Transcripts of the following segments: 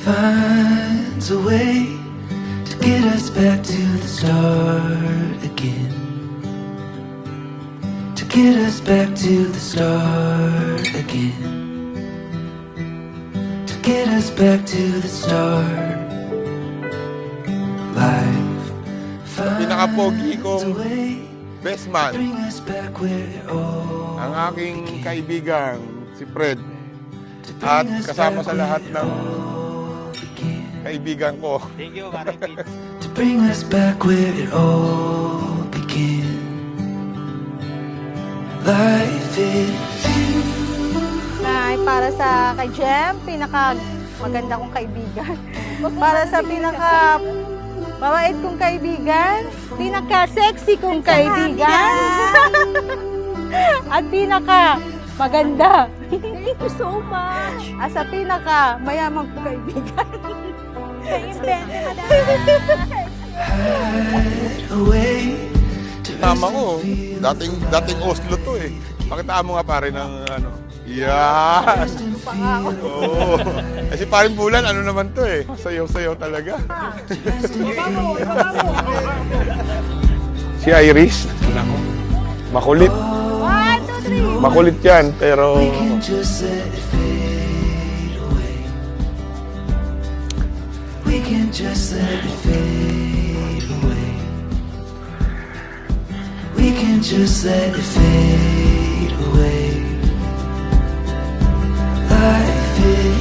finds a way to get us back to the start again. To get us back to the start again. To get us back to the start. Life Pinaka-pogi finds kong a way best to man, bring us back where it all ang aking kaibigan, si Fred. to At bring us kasama back sa where lahat it ng all began. kaibigan ko. Thank you, Manny Pete. To bring us back where it all began. Life is Ay, para sa kay Jem, pinaka maganda kong kaibigan. Para sa pinaka mabait kong kaibigan, pinaka sexy kong kaibigan. At pinaka maganda. Thank you so much. At sa pinaka mayamang kong kaibigan. hide away to Tama ko, dating Oslo to eh. Pakitaan mo nga pare ng ano. Yan! Oo. Kasi paring Bulan, ano naman to eh. Sayaw-sayaw talaga. Si Iris, makulit. 1, 2, 3. Makulit yan, pero we can just let it fade away. We can just let it fade away. We can just let it fade away. Life is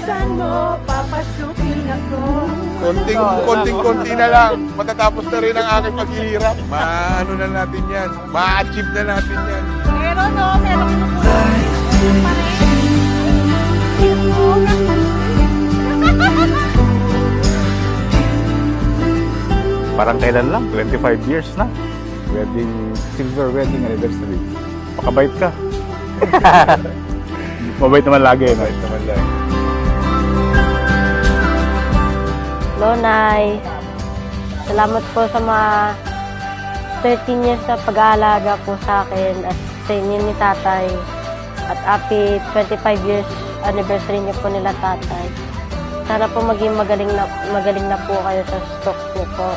Saan mo papasukin ako? konting-konti na lang. Matatapos na rin ang aking paghihirap. Maano na natin yan. Ma-achieve na natin yan. Meron no, meron Parang kailan lang, 25 years na. Silver wedding anniversary. Pakabait ka. Mabait naman lagi. Mabait naman lagi. Lonay, salamat po sa mga 13 years na pag-aalaga po sa akin at sa inyo ni tatay. At happy 25 years anniversary niyo po nila tatay. Sana po maging magaling na po kayo sa stroke niyo po.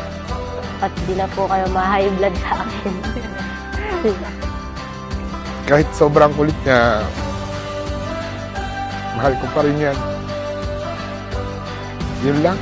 At di na po kayo ma-high blood sa akin. Kahit sobrang kulit niya, mahal ko pa rin yan. Yun lang.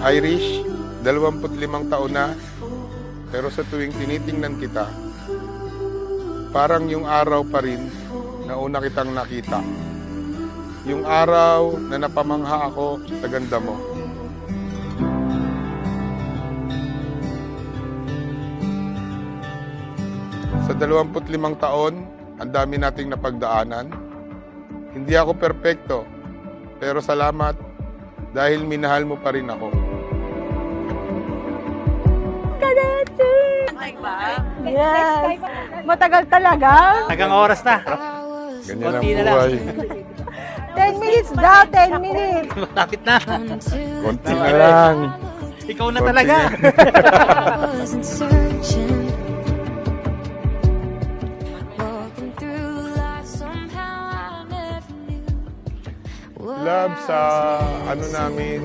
Irish, 25 taon na, pero sa tuwing tinitingnan kita, parang yung araw pa rin na una kitang nakita. Yung araw na napamangha ako sa ganda mo. Sa 25 taon, ang dami nating napagdaanan. Hindi ako perpekto, pero salamat dahil minahal mo pa rin ako. Yes. Matagal talaga. Tagang oras na. Ganyan ang Konti na lang. buhay. 10 minutes daw, 10 minutes. Malapit na. Konti na lang. Ikaw na Konti talaga. Wasn't searching, walking through life somehow I never knew what Love sa ano namin,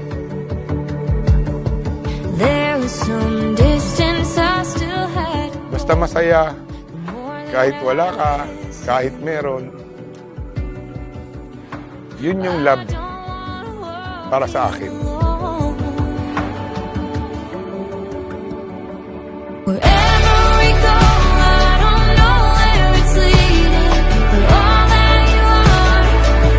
there was some distance I still had. basta masaya. Kahit wala ka, kahit meron. Yun yung love para sa akin. Wherever we go, I don't know where it's leading, but all that you are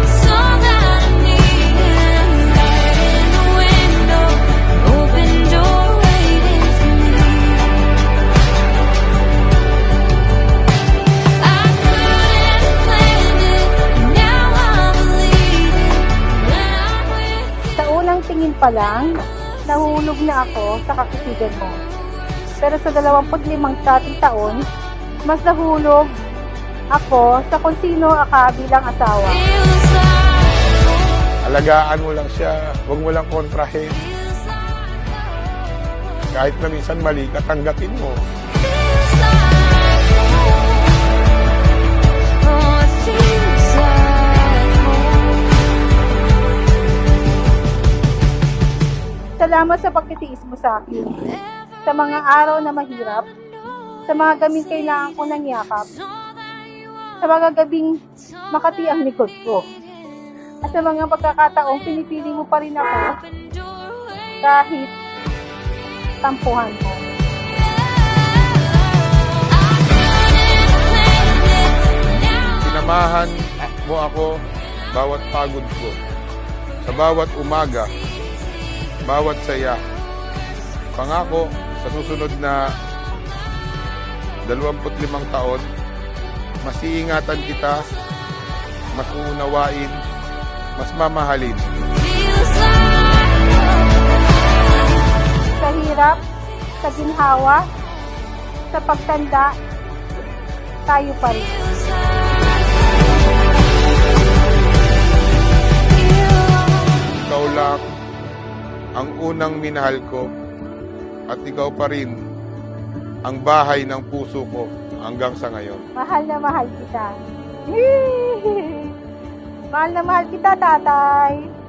is all that I need. And right in the window, an open door waiting for me. I couldn't plan it, now I believe it when I'm with you. Sa unang tingin pa lang, nahulog na ako sa kakisigan mo. Pero sa 25 dating taon, mas nahulog ako sa kung sino ka bilang asawa. Feels like Alagaan mo lang siya, huwag mo lang kontrahin. Kahit na minsan mali ka, tanggapin mo. feels like home. Oh, it feels like home. Salamat sa pagtitiis mo sa akin. Sa mga araw na mahirap, sa mga gabing kailangan ko ng yakap, sa mga gabing makati ang likod ko, at sa mga pagkakataong pinipili mo pa rin ako kahit tampuhan mo. Sinamahan mo ako bawat pagod ko. Sa bawat umaga, bawat saya. Pangako, sa susunod na 25 taon, mas iingatan kita, mas uunawain, mas mamahalin. Feels like Sa hirap, sa ginhawa, sa pagtanda, tayo pa rin. Ikaw lang ang unang minahal ko at ikaw pa rin ang bahay ng puso ko hanggang sa ngayon. Mahal na mahal kita. Mahal na mahal kita, tatay.